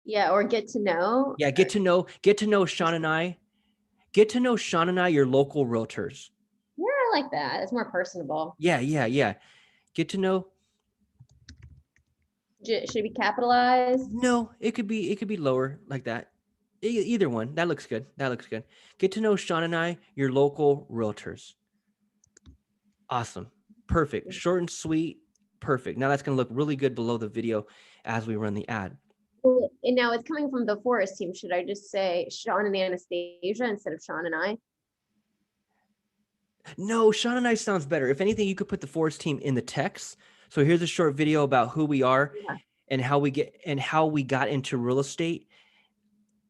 Yeah, or get to know. Yeah, get to know Sean and I. Get to know Sean and I, your local realtors. Yeah, I like that. It's more personable. Yeah. Get to know. Should it be capitalized? No, it could be lower like that. Either one. That looks good. That looks good. Get to know Sean and I, your local realtors. Awesome. Perfect. Short and sweet. Perfect. Now that's going to look really good below the video as we run the ad. Well, and now it's coming from the Forest team. Should I just say Sean and Anastasia instead of Sean and I? No, Sean and I sounds better. If anything, you could put the Forest team in the text. So here's a short video about who we are Yeah. and how we got into real estate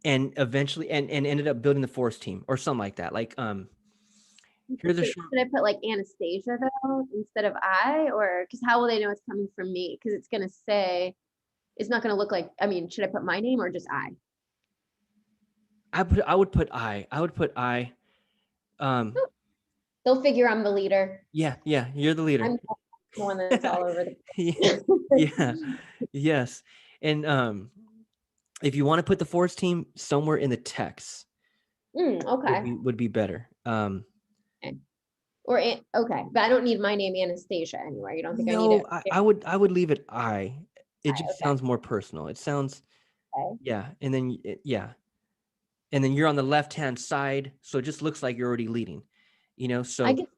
and eventually and ended up building the Forest team or something like that. Like here's a short. Should I put like Anastasia though instead of I, or because how will they know it's coming from me? Because it's gonna say it's not gonna look like. I mean, should I put my name or just I? I would put I. Um They'll figure I'm the leader. yeah, you're the leader. I'm the one that's all over the Yeah, place. yeah, yes. And if you want to put the Forest team somewhere in the text Okay. would be better. Okay. Or okay, but I don't need my name Anastasia anywhere. You don't think I need No, it? I would leave it I. It just Okay. sounds more personal. It sounds Okay. yeah, and then yeah. And then you're on the left-hand side, so it just looks like you're already leading. I So get.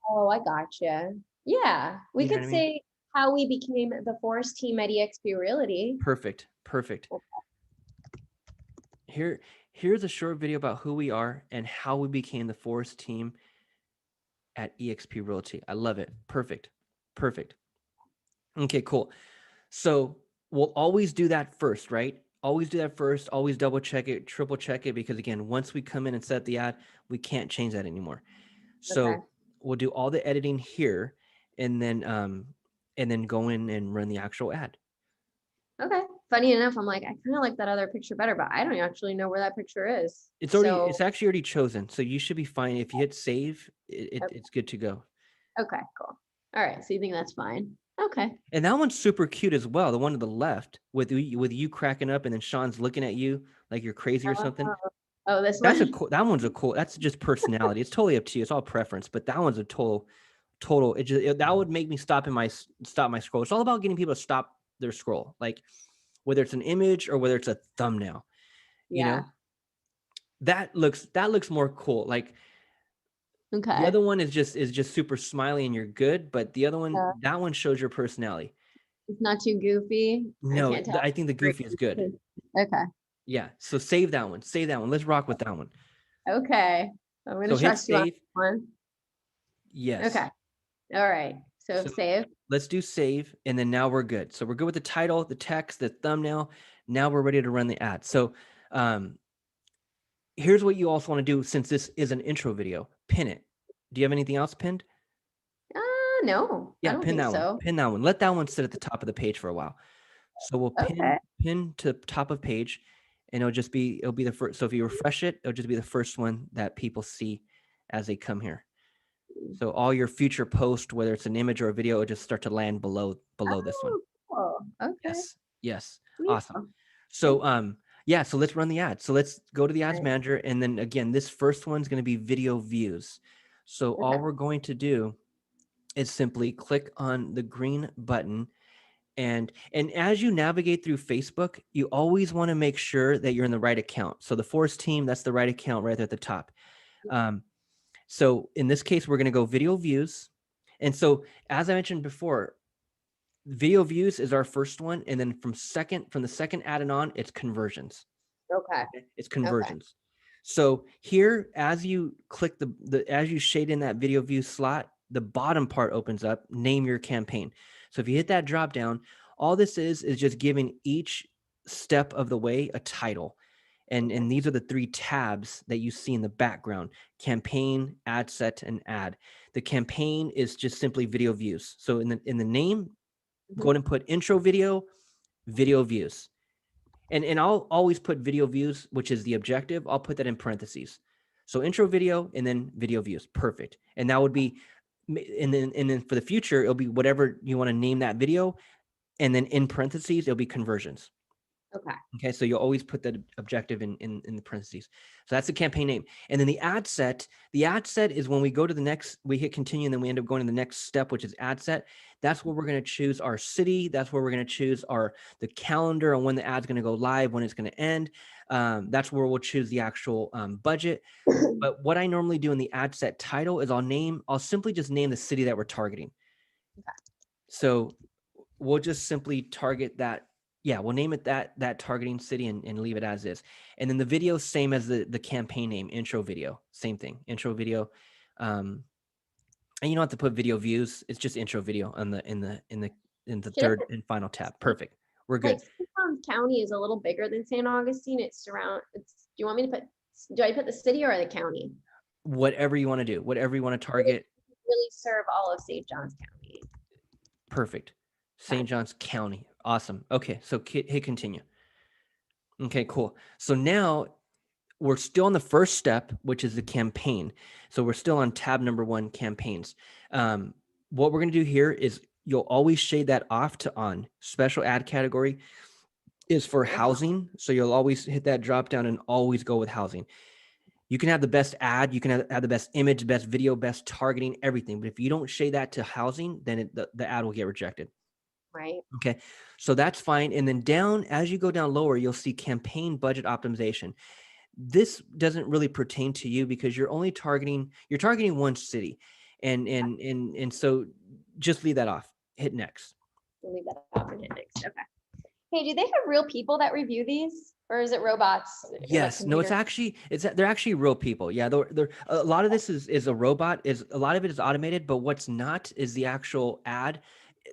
Oh, I gotcha. Yeah, we you know could what I mean? say how we became the Forest team at EXP Realty. Perfect. Here's a short video about who we are and how we became the Forest team at EXP Realty. I love it. Perfect. Okay, cool. So we'll always do that first, right? Always do that first. Always double check it, triple check it, because again, once we come in and set the ad, we can't change that anymore. Okay. So we'll do all the editing here, and then go in and run the actual ad. Okay. Funny enough, I'm like, I kind of like that other picture better, but I don't actually know where that picture is. So, It's actually already chosen, so you should be fine. If you hit save, okay, it's good to go. okay, cool. All right. So you think that's fine? Okay. And that one's super cute as well. The one to the left with you cracking up, and then Sean's looking at you like you're crazy or something. Oh, oh, this one. That one's a cool. That's just personality. It's totally up to you. It's all preference. But that one's a total. That would make me stop my scroll. It's all about getting people to stop their scroll, like whether it's an image or whether it's a thumbnail. You know Yeah. that looks more cool. Like the Okay. other one is just super smiley and you're good, but the other one, Uh, that one shows your personality. it's not too goofy. I No, can't tell. I think the goofy is good. Okay. Yeah. So save that one. Save that one. Let's rock with that one. Okay. I'm going So to hit trust you on save. this one. Yes. Okay. All right. So So save. let's do save, and then now we're good. So we're good with the title, the text, the thumbnail. Now we're ready to run the ad. So um, here's what you also want to do, since this is an intro video. Pin it. Do you have anything else pinned? No, I Yeah, don't pin think that one. so. Pin that one. Let that one sit at the top of the page for a while. So we'll Okay. pin to top of page, and it'll be the first. So if you refresh it, it'll just be the first one that people see as they come here. So all your future posts, whether it's an image or a video, will just start to land below this one. Oh, cool. Okay. Yes. Sweet. Awesome. Okay. So yeah, so let's run the ad. So let's go to the ads Right. manager, and then again, this first one's going to be video views. So all Okay. we're going to do is simply click on the green button, and as you navigate through Facebook, you always want to make sure that you're in the right account. So the Forest team, that's the right account right there at the top. Um, so in this case, we're going to go video views. And so as I mentioned before, video views is our first one, and then from the second added on, it's conversions. Okay. Okay, it's Okay. conversions. So here, as you click as you shade in that video view slot, the bottom part opens up, name your campaign. So if you hit that drop down, all this is just giving each step of the way a title. And these are the three tabs that you see in the background: campaign, ad set, and ad. The campaign is just simply video views. So in the name, go Mhm. ahead and put intro video, video views. And I'll always put video views, which is the objective. I'll put that in parentheses. So intro video and then video views. Perfect. And that would be, and then for the future, it'll be whatever you want to name that video. And then in parentheses, it'll be conversions. Okay. Okay, so you'll always put that objective in the parentheses. So that's the campaign name. And then the ad set is when we go to the next, we hit continue, and then we end up going to the next step, which is ad set. That's where we're going to choose our city. That's where we're going to choose the calendar on when the ad's going to go live, when it's going to end. That's where we'll choose the actual budget. But what I normally do in the ad set title is I'll simply just name the city that we're targeting. So we'll just simply target that. Yeah, we'll name it that targeting city and leave it as is. And then the video, same as the campaign name, intro video, same thing, intro video. And you don't have to put video views. It's just intro video on in the Should I third put, and final tab. Perfect. We're like, good. St. Johns County is a little bigger than St. Augustine. Do you want me to do I put the city or the county? Whatever you want to do, whatever you want to target. Really serve all of St. Johns County. Perfect. St. Johns County. Awesome. Okay, so hit continue. Okay, cool. So now we're still on the first step, which is the campaign. So we're still on tab number 1, campaigns. What we're going to do here is you'll always shade that off to on. Special ad category is for housing. So you'll always hit that drop down and always go with housing. You can have the best ad, you can have the best image, best video, best targeting, everything. But if you don't shade that to housing, then the ad will get rejected. Right. Okay, so that's fine. And then as you go down lower, you'll see campaign budget optimization. This doesn't really pertain to you because you're targeting one city. And so just leave that off. Hit next. We'll leave that off and hit next. Okay. Hey, do they have real people that review these, or is it robots? Yes, no, they're actually real people. Yeah, they're a lot of this is a robot. A lot of it is automated, but what's not is the actual ad,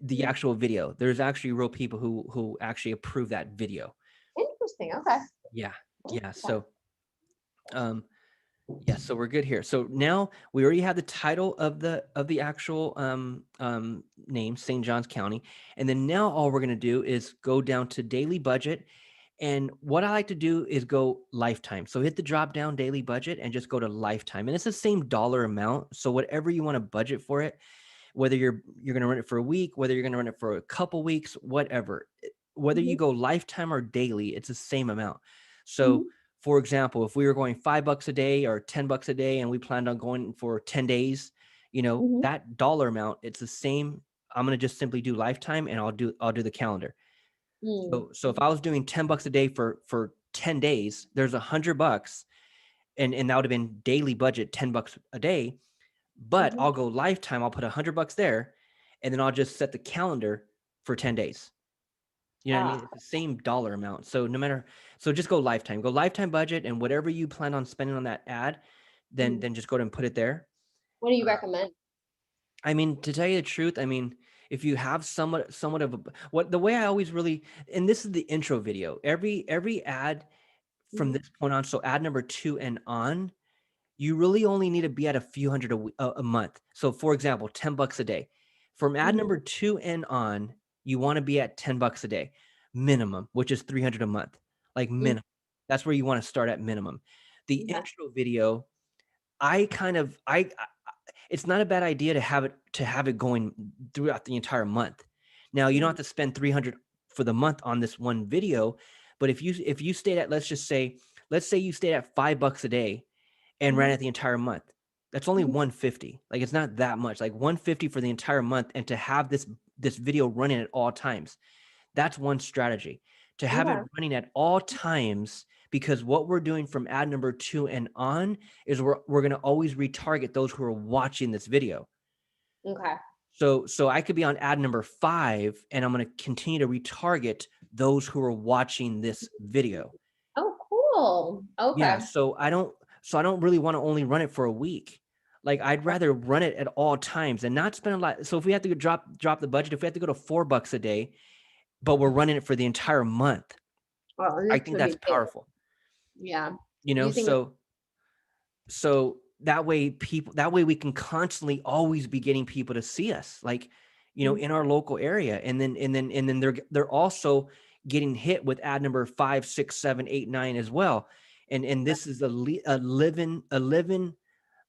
the actual video. There's actually real people who actually approve that video. Interesting. Okay. Yeah. So, so we're good here. So now we already have the title of the actual name, St. Johns County, and then now all we're gonna do is go down to daily budget. And what I like to do is go lifetime. So hit the drop down daily budget and just go to lifetime. And it's the same dollar amount. So whatever you want to budget for it, whether you're going to run it for a week, whether you're going to run it for a couple weeks, whatever, whether you go lifetime or daily, it's the same amount. So for example, if we were going $5 a day or $10 a day and we planned on going for 10 days, that dollar amount, it's the same. I'm going to just simply do lifetime and I'll do the calendar. So if I was doing $10 a day for 10 days, there's $100 and that would have been daily budget, $10 a day, but I'll go lifetime. I'll put $100 there and then I'll just set the calendar for 10 days. You know what I mean? It's the same dollar amount. So just go lifetime budget, and whatever you plan on spending on that ad, then just go ahead and put it there. What do you recommend? I mean, to tell you the truth, I mean, if you have somewhat of the way I always really, and this is the intro video, every ad from this point on, so ad number 2 and on, you really only need to be at a few hundred a month. So for example, $10 a day. From ad number 2 and on, you want to be at $10 a day minimum, which is 300 a month, like minimum. That's where you want to start at minimum. The intro video, it's not a bad idea to have it going throughout the entire month. Now you don't have to spend 300 for the month on this one video, but if you stayed at, let's say you stayed at $5 a day and ran it the entire month, that's only 150. Like, it's not that much, like 150 for the entire month. And to have this video running at all times, that's one strategy, to have it running at all times, because what we're doing from ad number 2 and on is we're going to always retarget those who are watching this video. Okay. So I could be on ad number 5 and I'm going to continue to retarget those who are watching this video. Oh, cool. Okay. Yeah. So I don't really want to only run it for a week. Like, I'd rather run it at all times and not spend a lot. So if we have to drop the budget, if we have to go to $4 a day, but we're running it for the entire month, I think that's powerful. Yeah. So that way we can constantly always be getting people to see us, like, in our local area. And then they're also getting hit with ad number 5, 6, 7, 8, 9 as well. And this is a living,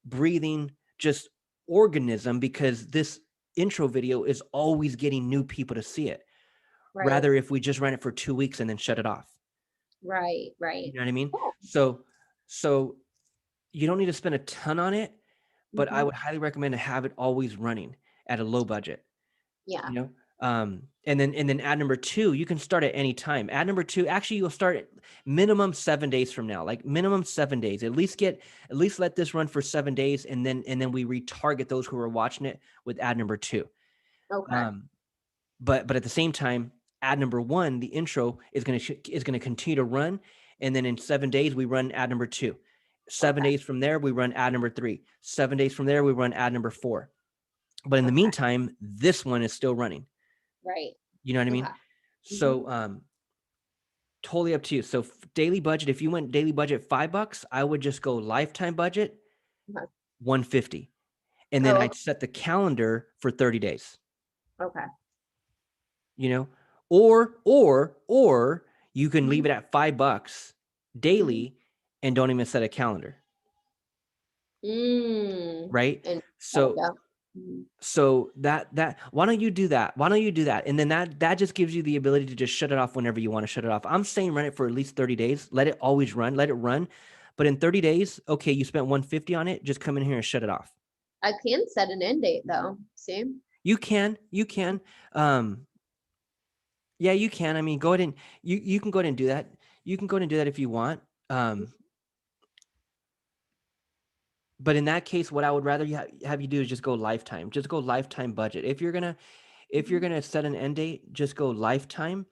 breathing, just organism, because this intro video is always getting new people to see it. Right. Rather if we just ran it for 2 weeks and then shut it off. Right, You right. know what I mean? Cool. So you don't need to spend a ton on it, but I Mhm. would highly recommend to have it always running at a low budget. Yeah. You know, and then ad number two, you can start at any time. Ad number two, actually, you'll start at minimum 7 days from now, like minimum 7 days. At least let this run for 7 days, and then we retarget those who are watching it with ad number two. Okay. Um, but at the same time, ad number one, the intro is gonna continue to run, and then in 7 days we run ad number two. 7 days from there we run ad number three. 7 days from there we run ad number four. But in the Okay. meantime, this one is still running. Right. You know what I Okay. mean? Mhm. So totally up to you. So daily budget, if you went daily budget $5, I would just go lifetime budget Okay. 150. And then Oh, I'd set the calendar for 30 days, okay. you know, or you can Mhm. leave it at $5 Mhm. daily and don't even set a calendar, Mm. right? And there we So go. Mhm. so that why don't you do that? Why don't you do that? And then that just gives you the ability to just shut it off whenever you want to shut it off. I'm saying run it for at least 30 days. Let it always run. Let it run. But in 30 days, okay, you spent 150 on it, just come in here and shut it off. I can set an end date though. See? You can. Um, yeah, you can. I mean, go ahead and you can go ahead and do that. You can go ahead and do that if you want. Um, but in that case, what I would rather have you do is just go lifetime. Just go lifetime budget. If you're Mhm. gonna set an end date, just go lifetime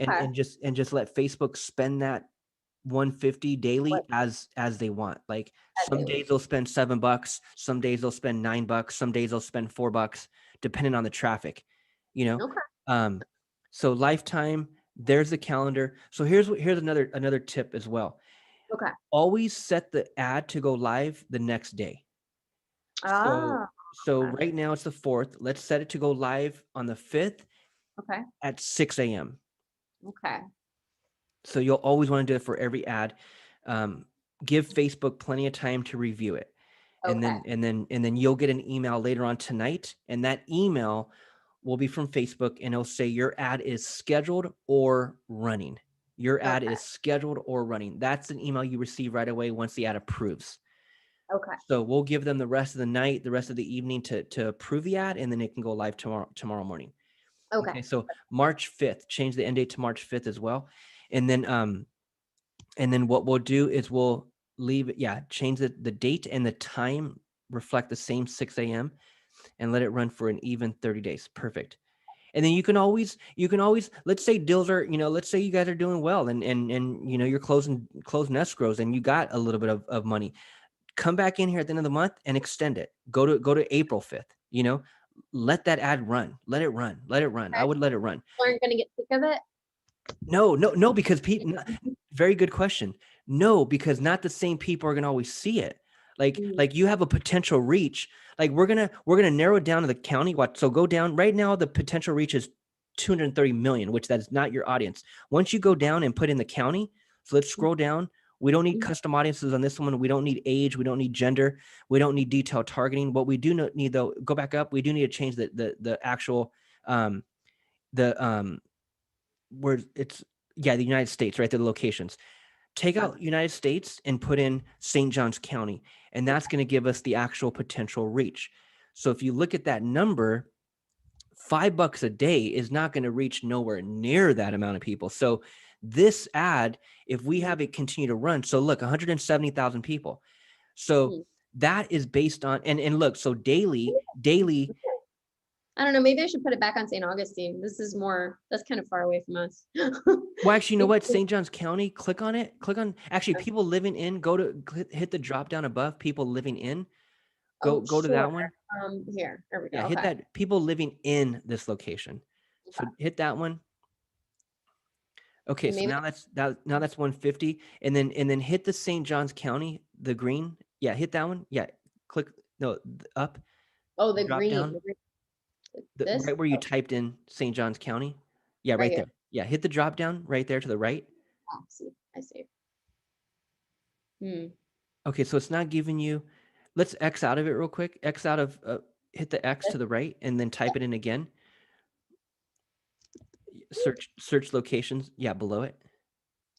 and Okay. just let Facebook spend that 150 daily What as they want. Like that some they want. days they'll spend $7, some days they'll spend $9, some days they'll spend $4, depending on the traffic, you know. Okay. Um, so lifetime, there's the calendar. So here's another tip as well. Okay. Always set the ad to go live the next day. So Ah, so okay. right now it's the 4th. Let's set it to go live on the 5th Okay. at 6 a.m. Okay. So you'll always want to do it for every ad. Um, give Facebook plenty of time to review it. And Okay. then you'll get an email later on tonight. And that email will be from Facebook and it'll say your ad is scheduled or running. Your ad Okay. is scheduled or running. That's an email you receive right away once the ad approves. Okay. So we'll give them the rest of the night, the rest of the evening to approve the ad, and then it can go live tomorrow morning. Okay. Okay, so March 5th, change the end date to March 5th as well. And then what we'll do is we'll leave it, yeah, change the date and the time reflect the same 6 a.m. and let it run for an even 30 days. Perfect. And then you can always let's say deals are, let's say you guys are doing well and you're closing escrows and you got a little bit of money. Come back in here at the end of the month and extend it. Go to April 5th, let that ad run. Let it run. Let it run. I Okay. would let it run. People aren't gonna get sick of it. No, no, no, because people. Very good question. No, because not the same people are gonna always see it. Like, Mhm. like you have a potential reach. Like we're gonna narrow it down to the county. What? So go down right now. The potential reach is 230 million, which that is not your audience. Once you go down and put in the county, so let's scroll down. We don't need Mhm. custom audiences on this one. We don't need age. We don't need gender. We don't need detailed targeting. What we do need though, go back up. We do need to change the actual um the where it's yeah, the United States, right? The locations. Take Okay. out United States and put in St. Johns County, and that's going to give us the actual potential reach. So if you look at that number, $5 a day is not going to reach nowhere near that amount of people. So this ad, if we Mhm. have it continue to run, so look, 170,000 people. So Mhm. that is based on and look, so daily. I don't know. Maybe I should put it back on St. Augustine. That's kind of far away from us. Well, actually, you know Maybe- what? St. Johns County, click on it. Click on actually people living in, hit the drop down above people living in. Go Oh, go to sure. that one. Here. There we go. Yeah, hit Okay. that people living in this location. So Okay. hit that one. Okay, And so maybe now that's 150. And then hit the St. Johns County, the green. Yeah, hit that one. Yeah. Click no up, oh, drop down, this. right where you Oh, typed in St. Johns County. Yeah, right right here. there. Yeah, hit the drop down right there to the right. Oh, see. I see. Hmm. Okay, so it's not giving you. Let's X out of it real quick. X out of hit the X This? to the right and then Yeah. type it in again. Search locations. Yeah, below it.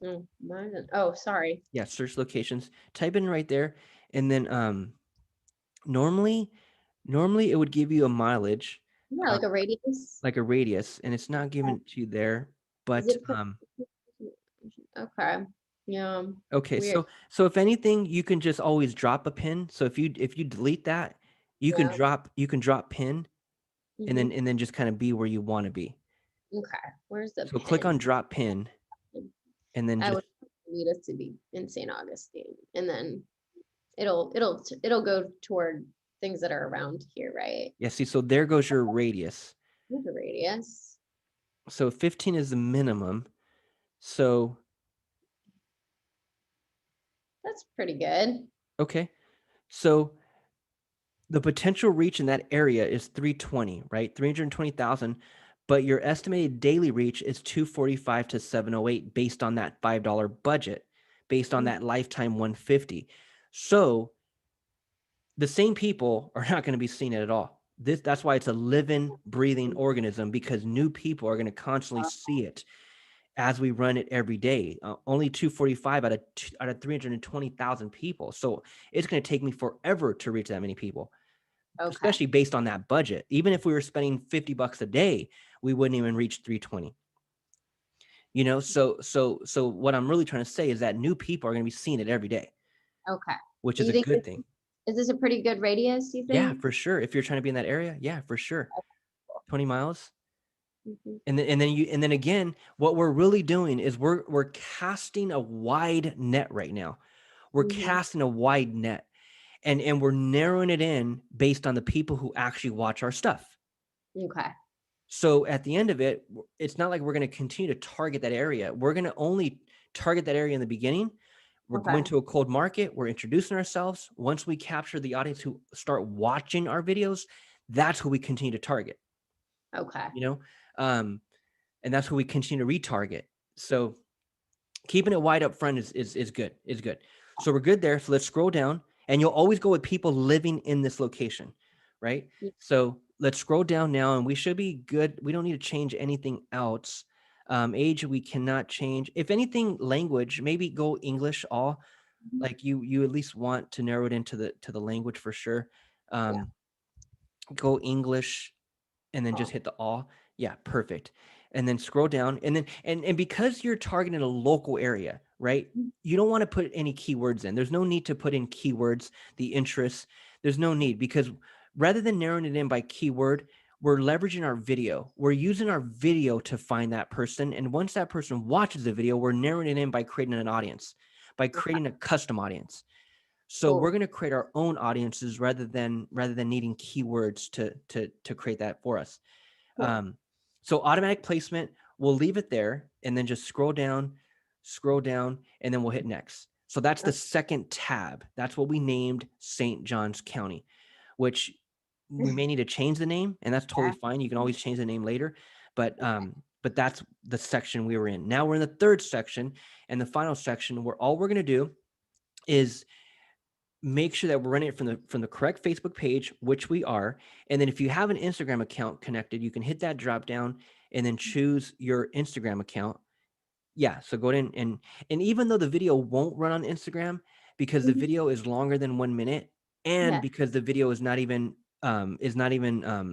Oh, sorry. Yeah, search locations. Type in right there, and then normally it would give you a mileage, Yeah, uh, like a radius. like a radius, and it's not given to you there. Is But it okay? Yeah. okay, Weird. so if anything, you can just always drop a pin. So if you delete that, Yeah. you can drop pin, Hmm. and then just kind of be where you want to be. Okay. Where's the So click pin? on drop pin, and then I just would need us to be in St. Augustine, and then it'll go toward things that are around here, right? yeah. See, so there goes your radius. With the radius. So 15 is the minimum. So That's pretty good. okay, so the potential reach in that area is 320, right? 320,000, but your estimated daily reach is 245 to 708 based on that $5 budget, based on Mm. that lifetime 150. So the same people are not going to be seeing it at all. That's why it's a living, breathing organism, because new people are going to constantly see it as we run it every day. Only 245 out of 320,000 people. So it's going to take me forever to reach that many people, Okay. especially based on that budget. Even if we were spending $50 a day, we wouldn't even reach 320. You know, so what I'm really trying to say is that new people are going to be seeing it every day, Okay. which Do is you a think good thing. is this a pretty good radius, you Yeah, think? for sure. If you're trying to be in that area, yeah, for sure. 20 miles. Mhm. And then again, what we're really doing is we're casting a wide net right now. We're Mhm. casting a wide net, and we're narrowing it in based on the people who actually watch our stuff. Okay. So at the end of it, it's not like we're going to continue to target that area. We're going to only target that area in the beginning. We're going Okay. to a cold market. We're introducing ourselves. Once we capture the audience who start watching our videos, that's who we continue to target, Okay. you know? And that's who we continue to retarget. So keeping it wide up front is good. Is good. So we're good there. So let's scroll down, and you'll always go with people living in this location, right? Yeah. So let's scroll down now, and we should be good. We don't need to change anything else. Age we cannot change. If anything, language, maybe go English all. Like you at least want to narrow it into the language for sure. Yeah. Um, go English, and then just Oh. hit the all. Yeah, perfect. And then scroll down, and then and because you're targeting a local area, right? You don't want to put any keywords in. There's no need to put in keywords, the interests. There's no need, because rather than narrowing it in by keyword, we're leveraging our video. We're using our video to find that person, and once that person watches the video, we're narrowing it in by creating an audience, by Okay. creating a custom audience. So we're Cool. going to create our own audiences rather than needing keywords to create that for us. Cool. So automatic placement, we'll leave it there, and then just scroll down, and then we'll hit next. So that's the second tab. That's what we named St. Johns County, which we may need to change the name, and that's totally Yeah. fine. You can always change the name later, Okay. but that's the section we were in. Now we're in the third section and the final section, where all we're going to do is make sure that we're running it from the correct Facebook page, which we are. And then if you have an Instagram account connected, you can hit that drop down and then choose your Instagram account. Yeah, so go in, and even though the video won't run on Instagram because the Mhm. video is longer than 1 minute, and Yeah. because the video is not even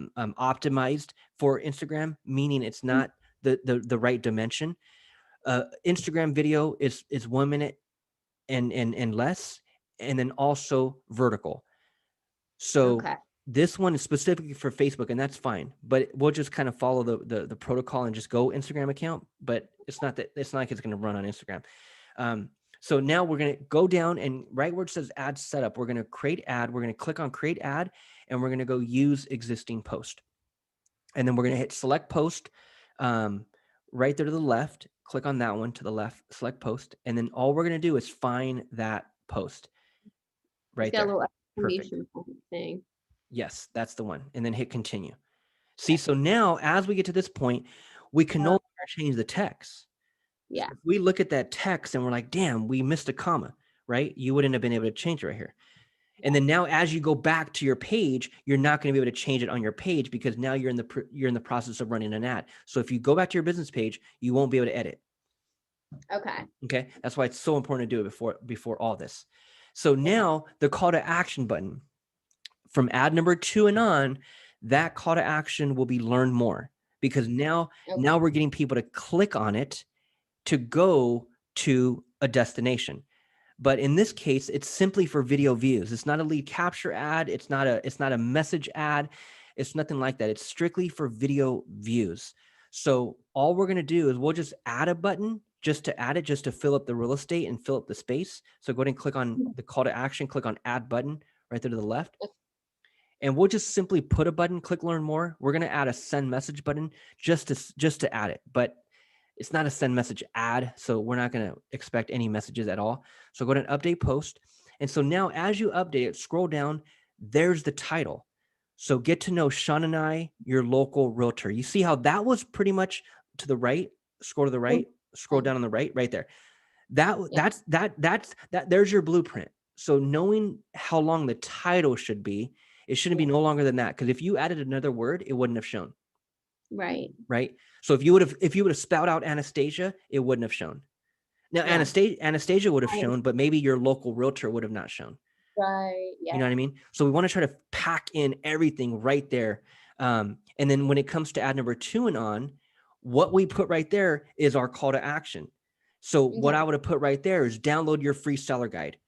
optimized for Instagram, meaning it's Mhm. not the right dimension. Instagram video is 1 minute and less, and then also vertical. So Okay. this one is specifically for Facebook, and that's fine. But we'll just kind of follow the protocol and just go Instagram account. But it's not like it's going to run on Instagram. So now we're going to go down, and right where it says ad setup, we're going to create ad. We're going to click on create ad, and we're going to go use existing post. And then we're going to hit select post, right there to the left. Click on that one to the left, select post. And then all we're going to do is find that post It's right got a there. little Perfect. exclamation point thing. Yes, that's the one. And then hit continue. See, so now as we get to this point, we can no Uh, longer change the text. So yeah. if we look at that text and we're like, damn, we missed a comma, right? You wouldn't have been able to change it right here. And then now as you go back to your page, you're not going to be able to change it on your page, because now you're in the process of running an ad. So if you go back to your business page, you won't be able to edit. Okay. Okay. That's why it's so important to do it before all this. So now the call to action button from ad number 2 and on, that call to action will be learn more, because now we're getting people to click on it to go to a destination. But in this case, it's simply for video views. It's not a lead capture ad. It's not a message ad. It's nothing like that. It's strictly for video views. So all we're going to do is we'll just add a button just to add it, just to fill up the real estate and fill up the space. So go ahead and click on the call to action, click on add button right there to the left. And we'll just simply put a button, click learn more. We're going to add a send message button just to add it. But it's not a send message ad, so we're not going to expect any messages at all. So go ahead and update post. And so now as you update it, scroll down, there's the title. So get to know Sean and I, your local realtor. You see how that was pretty much to the right, scroll to the right, scroll down on the right there. That's there's your blueprint. So knowing how long the title should be, it shouldn't be no longer than that. Because if you added another word, it wouldn't have shown. Right. Right. So if you would have spelled out Anastasia, it wouldn't have shown. Now, Anastasia would have shown, but maybe your local realtor would have not shown. Right. Yeah. You know what I mean? So we want to try to pack in everything right there. And then when it comes to ad number 2 and on, what we put right there is our call to action. So what I would have put right there is download your free seller guide,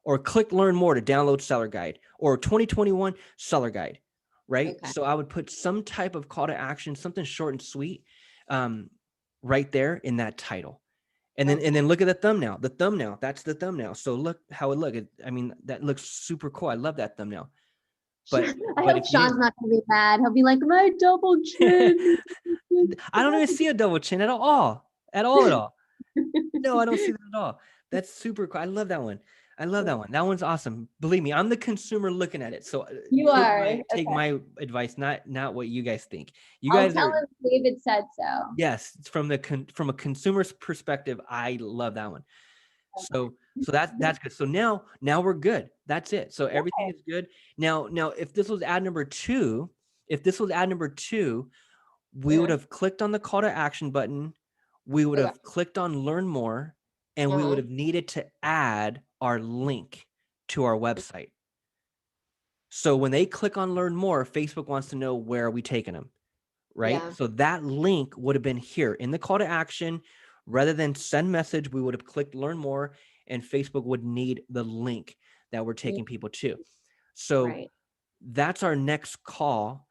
or click learn more to download seller guide, or 2021 seller guide. Right. Okay. So I would put some type of call to action, something short and sweet, right there in that title. And then look at the thumbnail. The thumbnail, that's the thumbnail. So look how it looks. I mean, that looks super cool. I love that thumbnail. But I hope Sean's not gonna be mad. He'll be like, my double chin. I don't even see a double chin at all. No, I don't see that at all. That's super cool. I love that one. That one's awesome. Believe me, I'm the consumer looking at it. So take my advice, not what you guys think. You guys tell him David said so. Yes, from a consumer's perspective, I love that one. So that's good. So now we're good. That's it. So everything is good. Now if this was ad number 2, we would have clicked on the call to action button. We would have clicked on learn more, and we would have needed to add our link to our website. So when they click on learn more, Facebook wants to know, where are we taking them? Right. Yeah. So that link would have been here in the call to action. Rather than send message, we would have clicked learn more, and Facebook would need the link that we're taking people to. So that's our next call.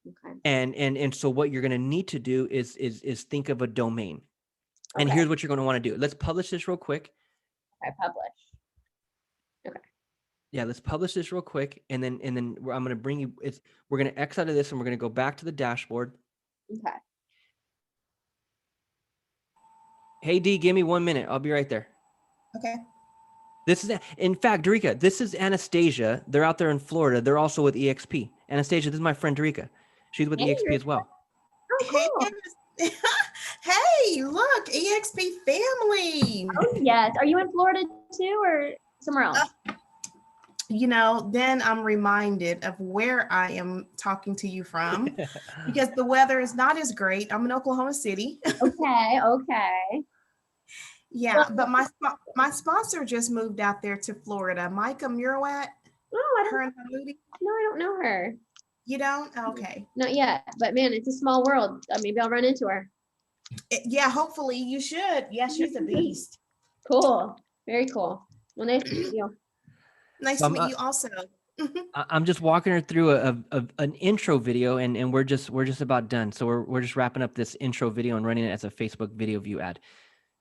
Okay. And so what you're going to need to do is think of a domain. And here's what you're going to want to do. Let's publish this real quick. Okay, publish. Okay. Yeah, let's publish this real quick, and then I'm going to bring you. We're going to X out of this, and we're going to go back to the dashboard. Okay. Hey D, give me 1 minute. I'll be right there. Okay. This is, in fact, Derica, this is Anastasia. They're out there in Florida. They're also with EXP. Anastasia, this is my friend Derica. She's with EXP as well. Oh, cool. Hey, look, EXP family. Oh, yes. Are you in Florida too, or somewhere else? Then I'm reminded of where I am talking to you from, because the weather is not as great. I'm in Oklahoma City. Okay. Yeah, but my sponsor just moved out there to Florida. Micah Murawat. Oh, I don't know her. You don't? Okay. Not yet, but man, it's a small world. Maybe I'll run into her. Yeah, hopefully you should. Yeah, she's a beast. Cool. Very cool. Well, nice to meet you. Nice to meet you also. I'm just walking her through an intro video, and we're just about done. So we're just wrapping up this intro video and running it as a Facebook video view ad.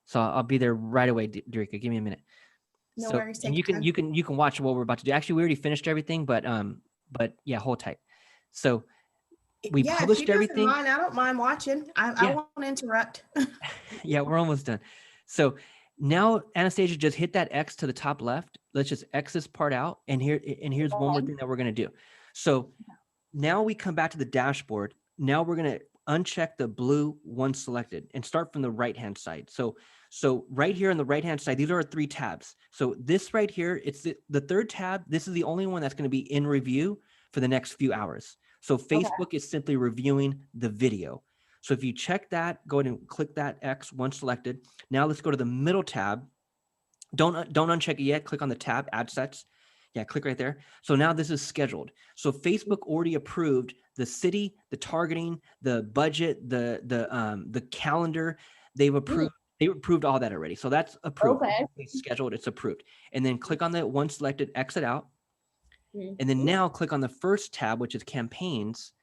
So I'll be there right away, Derica. Give me a minute. No worries. And you can watch what we're about to do. Actually, we already finished everything, but yeah, hold tight. So we published everything. I don't mind watching. I won't interrupt. Yeah, we're almost done. So now, Anastasia, just hit that X to the top left. Let's just X this part out. And here's one more thing that we're going to do. So now we come back to the dashboard. Now we're going to uncheck the blue one selected and start from the right-hand side. So right here on the right-hand side, these are our 3 tabs. So this right here, it's the 3rd tab. This is the only one that's going to be in review for the next few hours. So Facebook is simply reviewing the video. So if you check that, go ahead and click that X once selected. Now let's go to the middle tab. Don't uncheck it yet. Click on the tab, ad sets. Yeah, click right there. So now this is scheduled. So Facebook already approved the city, the targeting, the budget, the calendar. They've approved. They approved all that already. So that's approved. Okay. It's scheduled. It's approved. And then click on the one selected, exit out. Mhm. And then now click on the first tab, which is campaigns.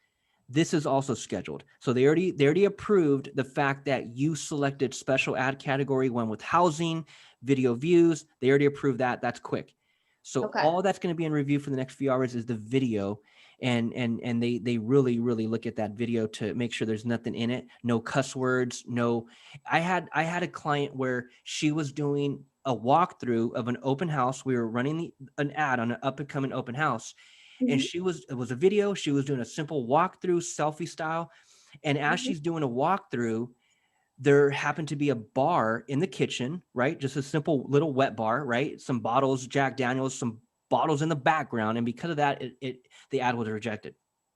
This is also scheduled. So they already approved the fact that you selected special ad category one with housing, video views. They already approved that. That's quick. So Okay. all that's going to be in review for the next few hours is the video. And they really look at that video to make sure there's nothing in it. No cuss words. No. I had a client where she was doing a walkthrough of an open house. We were running an ad on an up and coming open house. And Mhm. it was a video. She was doing a simple walkthrough, selfie style. And as Mhm. she's doing a walkthrough, there happened to be a bar in the kitchen, right? Just a simple little wet bar, right? Some bottles, Jack Daniels, some bottles in the background. And because of that, the ad was rejected.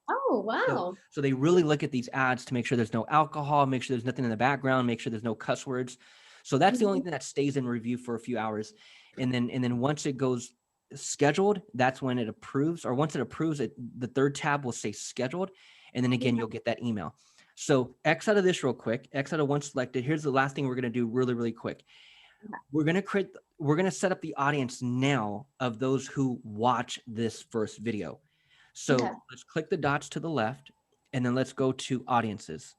Oh, wow. So they really look at these ads to make sure there's no alcohol, make sure there's nothing in the background, make sure there's no cuss words. So that's the only Mhm. thing that stays in review for a few hours. And then once it goes scheduled, that's when it approves, or once it approves it, the third tab will say scheduled. And then again, Okay. you'll get that email. So X out of this real quick, X out of one selected. Here's the last thing we're going to do really quick. We're going to set up the audience now of those who watch this first video. So Okay. let's click the dots to the left, and then let's go to audiences.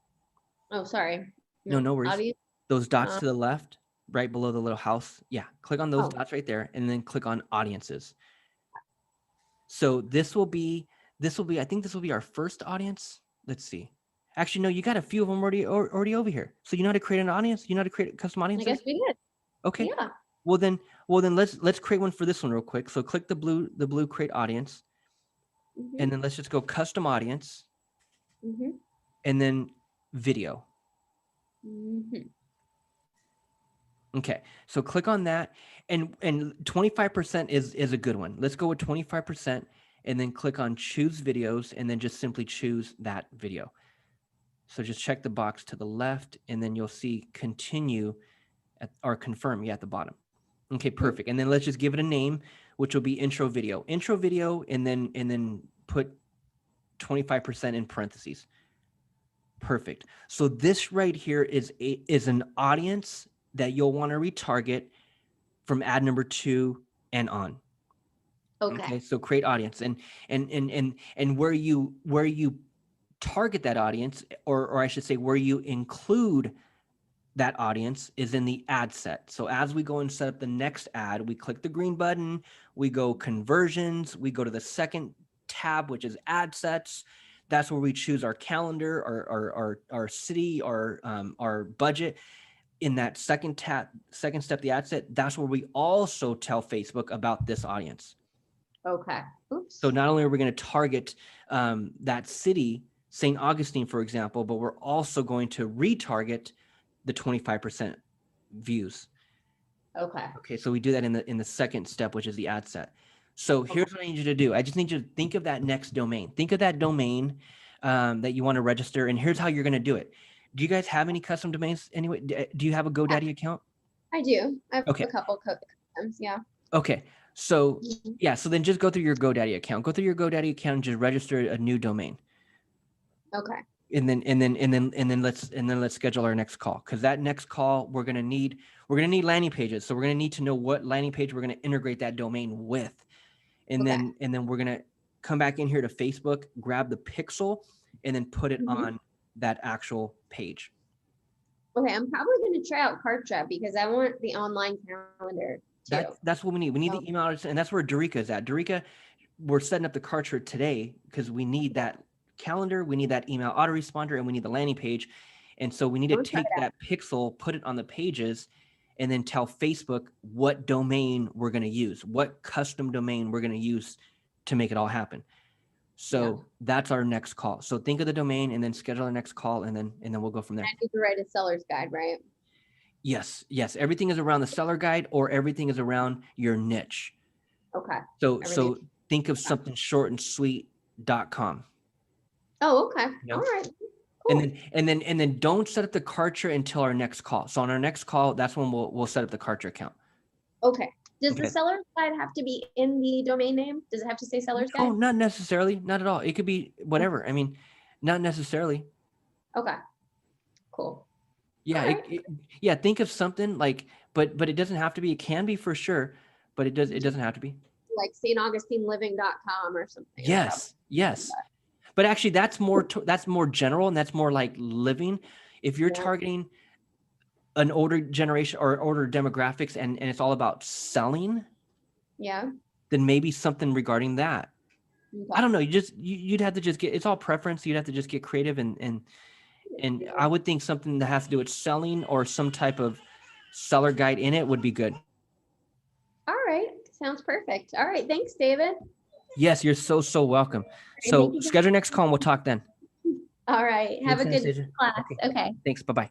Oh, sorry. No worries. Audience. Those dots to the left, right below the little house. Yeah, click on those Oh. dots right there, and then click on audiences. So this will be, I think this will be our first audience. Let's see. Actually, no, you got a few of them already over here. So you know how to create an audience? You know how to create custom I audiences? guess we did. Okay. Yeah. Well then let's create one for this one real quick. So click the blue create audience, and then let's just go custom audience, Mhm. and then video. Mhm. Okay, so click on that, and 25% is a good one. Let's go with 25%, and then click on choose videos, and then just simply choose that video. So just check the box to the left, and then you'll see continue or confirm at the bottom. Okay, perfect. And then let's just give it a name, which will be intro video, and then put 25% in parentheses. Perfect. So this right here is an audience that you'll want to retarget from ad number 2 and on. Okay. So create audience, and where you target that audience, or I should say where you include that audience, is in the ad set. So as we go and set up the next ad, we click the green button, we go conversions, we go to the second tab, which is ad sets. That's where we choose our calendar, our city, our budget. In that second step, the ad set, that's where we also tell Facebook about this audience. Okay. Oops. So not only are we going to target that city, St. Augustine, for example, but we're also going to retarget the 25% views. Okay, so we do that in the second step, which is the ad set. So here's what I need you to do. I just need you to think of that next domain. Think of that domain that you want to register, and here's how you're going to do it. Do you guys have any custom domains anyway? Do you have a GoDaddy account? I do. I have Okay. a couple customs. Yeah. Okay. So yeah, so then just go through your GoDaddy account. Go through your GoDaddy account and just register a new domain. Okay. And then let's schedule our next call, because that next call we're gonna need landing pages. So we're gonna need to know what landing page we're gonna integrate that domain with, and then we're gonna come back in here to Facebook, grab the pixel, and then put it on that actual page. Okay, I'm probably going to try out CartTrap because I want the online calendar too. That's what we need. We need the email address, and that's where Dorica is at. Dorica, we're setting up the CartTrap today because we need that calendar, we need that email autoresponder, and we need the landing page. And so we need to take that pixel, put it on the pages, and then tell Facebook what domain we're going to use, what custom domain we're going to use to make it all happen. So that's our next call. So think of the domain and then schedule our next call, and then we'll go from there. I need to write a seller's guide, right? Yes. Everything is around the seller guide, or everything is around your niche. Okay. So think of something short and sweet.com. Oh, okay. No? All right. And then don't set up the Kartra until our next call. So on our next call, that's when we'll set up the Kartra account. Okay. Does Okay. the seller's guide have to be in the domain name? Does it have to say seller's Oh, guide? not necessarily, not at all. It could be whatever. I mean, not necessarily. Okay. Cool. Yeah, Alright. yeah. Think of something like, but it doesn't have to be. It can be for sure, but it doesn't have to be. Like staugustineliving.com or something. Yes, yes. But actually, that's more general, and that's more like living. If you're Yeah. targeting an older generation or older demographics, and it's all about selling, Yeah. then maybe something regarding that. I don't know. You'd have to just get. It's all preference. You'd have to just get creative, and I would think something that has to do with selling or some type of seller guide in it would be good. All right. Sounds perfect. All right. Thanks, David. Yes, you're so welcome. thank So you. schedule next call and we'll talk then. All right. Have a Thanks, good Anastasia. class. Okay. Okay. Thanks. Bye-bye.